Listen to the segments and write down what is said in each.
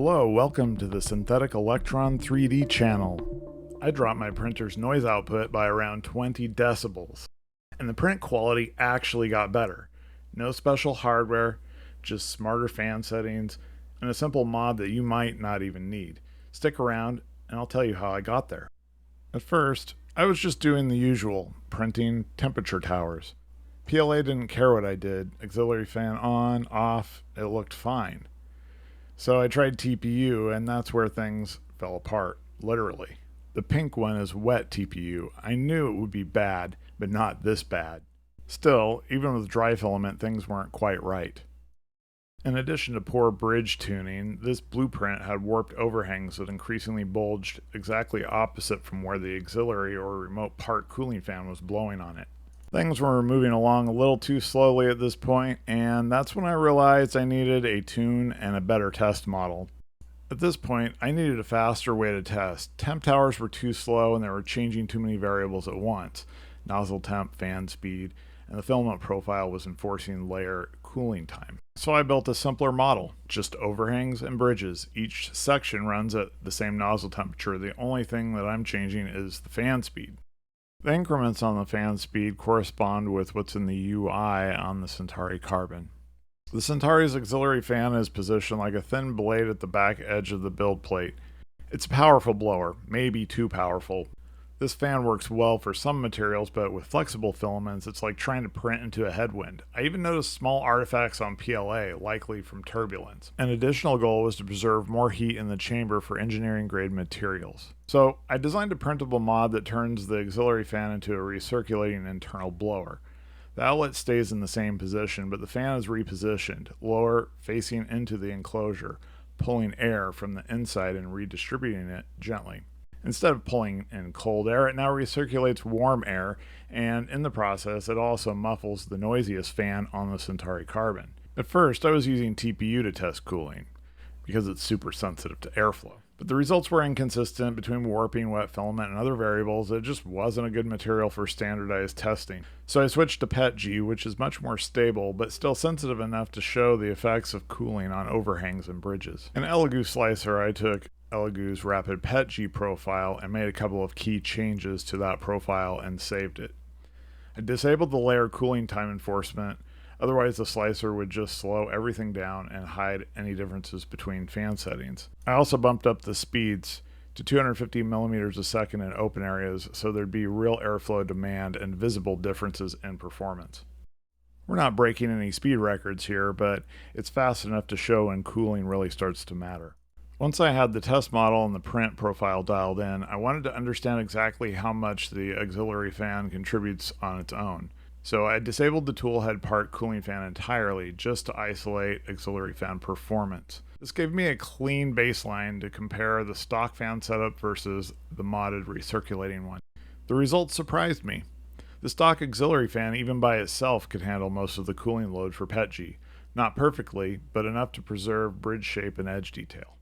Hello, welcome to the Synthetic Electron 3D channel. I dropped my printer's noise output by around 20 decibels, and the print quality actually got better. No special hardware, just smarter fan settings, and a simple mod that you might not even need. Stick around, and I'll tell you how I got there. At first, I was just doing the usual, printing temperature towers. PLA didn't care what I did, auxiliary fan on, off, it looked fine. So I tried TPU, and that's where things fell apart, literally. The pink one is wet TPU. I knew it would be bad, but not this bad. Still, even with dry filament, things weren't quite right. In addition to poor bridge tuning, this blueprint had warped overhangs that increasingly bulged exactly opposite from where the auxiliary or remote part cooling fan was blowing on it. Things were moving along a little too slowly at this point, and that's when I realized I needed a tune and a better test model. At this point, I needed a faster way to test. Temp towers were too slow and they were changing too many variables at once. Nozzle temp, fan speed, and the filament profile was enforcing layer cooling time. So I built a simpler model, just overhangs and bridges. Each section runs at the same nozzle temperature. The only thing that I'm changing is the fan speed. The increments on the fan speed correspond with what's in the UI on the Centauri Carbon. The Centauri's auxiliary fan is positioned like a thin blade at the back edge of the build plate. It's a powerful blower, maybe too powerful. This fan works well for some materials, but with flexible filaments, it's like trying to print into a headwind. I even noticed small artifacts on PLA, likely from turbulence. An additional goal was to preserve more heat in the chamber for engineering-grade materials. So I designed a printable mod that turns the auxiliary fan into a recirculating internal blower. The outlet stays in the same position, but the fan is repositioned, lower, facing into the enclosure, pulling air from the inside and redistributing it gently. Instead of pulling in cold air, it now recirculates warm air, and in the process, it also muffles the noisiest fan on the Centauri Carbon. At first, I was using TPU to test cooling, because it's super sensitive to airflow. But the results were inconsistent between warping, wet filament, and other variables. It just wasn't a good material for standardized testing. So I switched to PETG, which is much more stable, but still sensitive enough to show the effects of cooling on overhangs and bridges. In Elegoo Slicer, I took Elegoo's rapid PETG profile and made a couple of key changes to that profile and saved it. I disabled the layer cooling time enforcement, otherwise the slicer would just slow everything down and hide any differences between fan settings. I also bumped up the speeds to 250 millimeters a second in open areas so there'd be real airflow demand and visible differences in performance. We're not breaking any speed records here, but it's fast enough to show when cooling really starts to matter. Once I had the test model and the print profile dialed in, I wanted to understand exactly how much the auxiliary fan contributes on its own. So I disabled the toolhead part cooling fan entirely just to isolate auxiliary fan performance. This gave me a clean baseline to compare the stock fan setup versus the modded recirculating one. The results surprised me. The stock auxiliary fan, even by itself, could handle most of the cooling load for PETG. Not perfectly, but enough to preserve bridge shape and edge detail.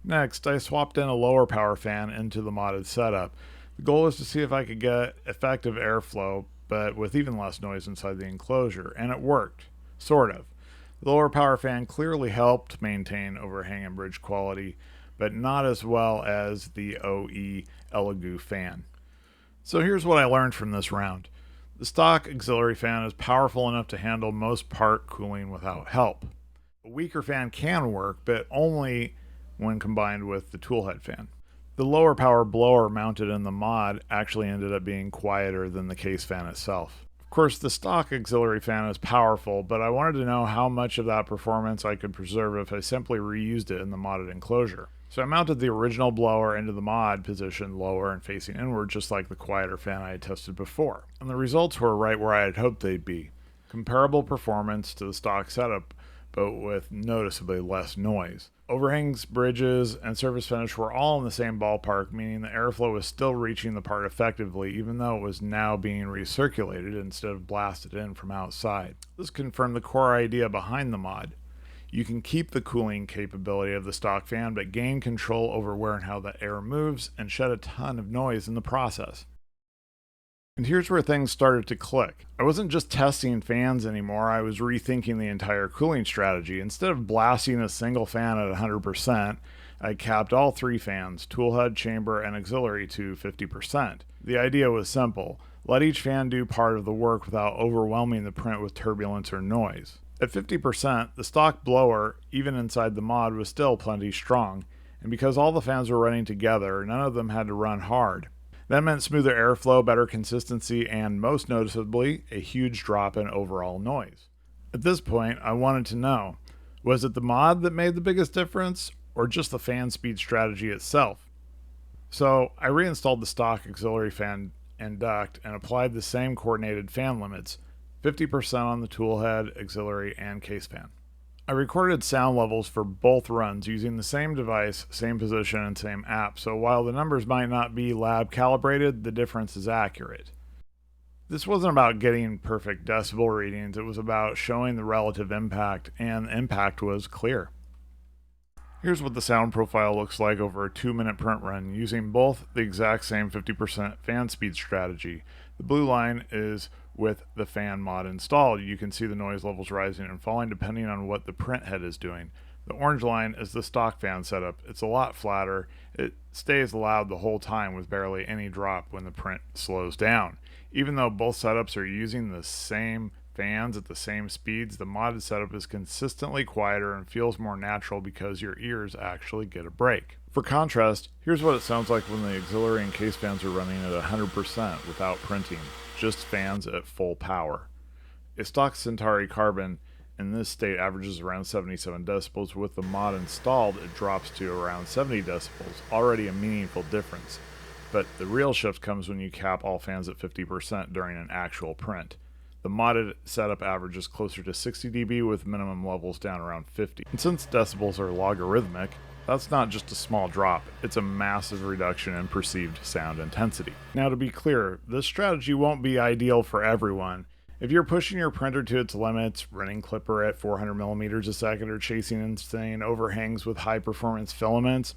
Next, I swapped in a lower power fan into the modded setup. The goal was to see if I could get effective airflow, but with even less noise inside the enclosure, and it worked. Sort of. The lower power fan clearly helped maintain overhang and bridge quality, but not as well as the OE Elegoo fan. So here's what I learned from this round. The stock auxiliary fan is powerful enough to handle most part cooling without help. A weaker fan can work, but only when combined with the toolhead fan. The lower power blower mounted in the mod actually ended up being quieter than the case fan itself. Of course, the stock auxiliary fan is powerful, but I wanted to know how much of that performance I could preserve if I simply reused it in the modded enclosure. So I mounted the original blower into the mod position lower and facing inward, just like the quieter fan I had tested before. And the results were right where I had hoped they'd be. Comparable performance to the stock setup, but with noticeably less noise. Overhangs, bridges, and surface finish were all in the same ballpark, meaning the airflow was still reaching the part effectively, even though it was now being recirculated instead of blasted in from outside. This confirmed the core idea behind the mod. You can keep the cooling capability of the stock fan, but gain control over where and how the air moves and shed a ton of noise in the process. And here's where things started to click. I wasn't just testing fans anymore, I was rethinking the entire cooling strategy. Instead of blasting a single fan at 100%, I capped all 3 fans, toolhead, chamber, and auxiliary, to 50%. The idea was simple. Let each fan do part of the work without overwhelming the print with turbulence or noise. At 50%, the stock blower, even inside the mod, was still plenty strong, and because all the fans were running together, none of them had to run hard. That meant smoother airflow, better consistency, and most noticeably, a huge drop in overall noise. At this point, I wanted to know, was it the mod that made the biggest difference, or just the fan speed strategy itself? So I reinstalled the stock auxiliary fan and duct and applied the same coordinated fan limits, 50% on the toolhead, auxiliary, and case fan. I recorded sound levels for both runs using the same device, same position, and same app, so while the numbers might not be lab calibrated, the difference is accurate. This wasn't about getting perfect decibel readings, it was about showing the relative impact, and the impact was clear. Here's what the sound profile looks like over a 2-minute print run using both the exact same 50% fan speed strategy. The blue line is with the fan mod installed. You can see the noise levels rising and falling depending on what the print head is doing. The orange line is the stock fan setup. It's a lot flatter. It stays loud the whole time with barely any drop when the print slows down. Even though both setups are using the same fans at the same speeds, the modded setup is consistently quieter and feels more natural because your ears actually get a break. For contrast, here's what it sounds like when the auxiliary and case fans are running at 100% without printing, just fans at full power. A stock Centauri Carbon in this state averages around 77 decibels. With the mod installed, it drops to around 70 decibels, already a meaningful difference. But the real shift comes when you cap all fans at 50% during an actual print. The modded setup averages closer to 60 dB with minimum levels down around 50. And since decibels are logarithmic, that's not just a small drop, it's a massive reduction in perceived sound intensity. Now to be clear, this strategy won't be ideal for everyone. If you're pushing your printer to its limits, running Clipper at 400 millimeters a second, or chasing insane overhangs with high performance filaments,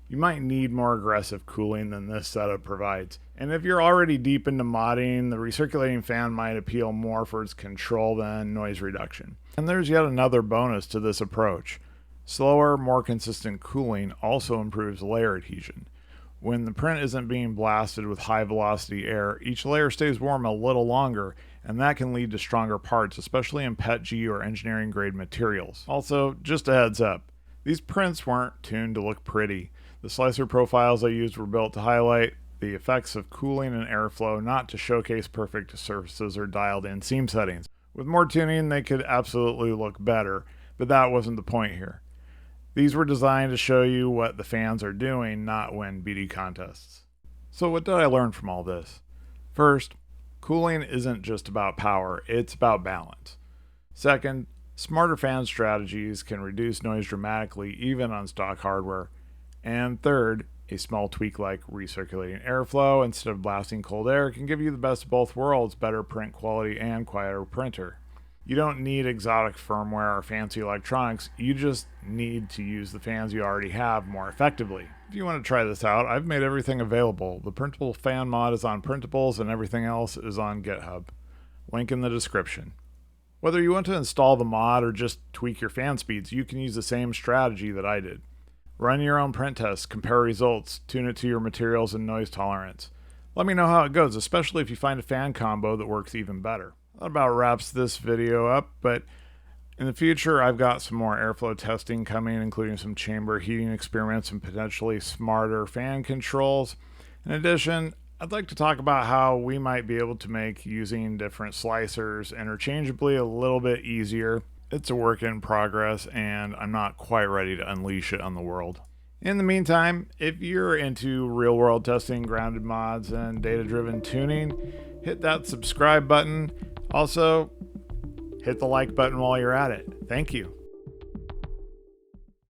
you might need more aggressive cooling than this setup provides. And if you're already deep into modding, the recirculating fan might appeal more for its control than noise reduction. And there's yet another bonus to this approach. Slower, more consistent cooling also improves layer adhesion. When the print isn't being blasted with high velocity air, each layer stays warm a little longer, and that can lead to stronger parts, especially in PETG or engineering grade materials. Also, just a heads up, these prints weren't tuned to look pretty. The slicer profiles I used were built to highlight the effects of cooling and airflow, not to showcase perfect surfaces or dialed in seam settings. With more tuning, they could absolutely look better, but that wasn't the point here. These were designed to show you what the fans are doing, not win beauty contests. So what did I learn from all this? First, cooling isn't just about power, it's about balance. Second, smarter fan strategies can reduce noise dramatically even on stock hardware. And third, a small tweak like recirculating airflow instead of blasting cold air can give you the best of both worlds, better print quality and quieter printer. You don't need exotic firmware or fancy electronics, you just need to use the fans you already have more effectively. If you want to try this out, I've made everything available. The printable fan mod is on Printables and everything else is on GitHub. Link in the description. Whether you want to install the mod or just tweak your fan speeds, you can use the same strategy that I did. Run your own print tests, compare results, tune it to your materials and noise tolerance. Let me know how it goes, especially if you find a fan combo that works even better. That about wraps this video up, but in the future I've got some more airflow testing coming, including some chamber heating experiments and potentially smarter fan controls. In addition, I'd like to talk about how we might be able to make using different slicers interchangeably a little bit easier. It's a work in progress, and I'm not quite ready to unleash it on the world. In the meantime, if you're into real-world testing, grounded mods, and data-driven tuning, hit that subscribe button. Also, hit the like button while you're at it. Thank you.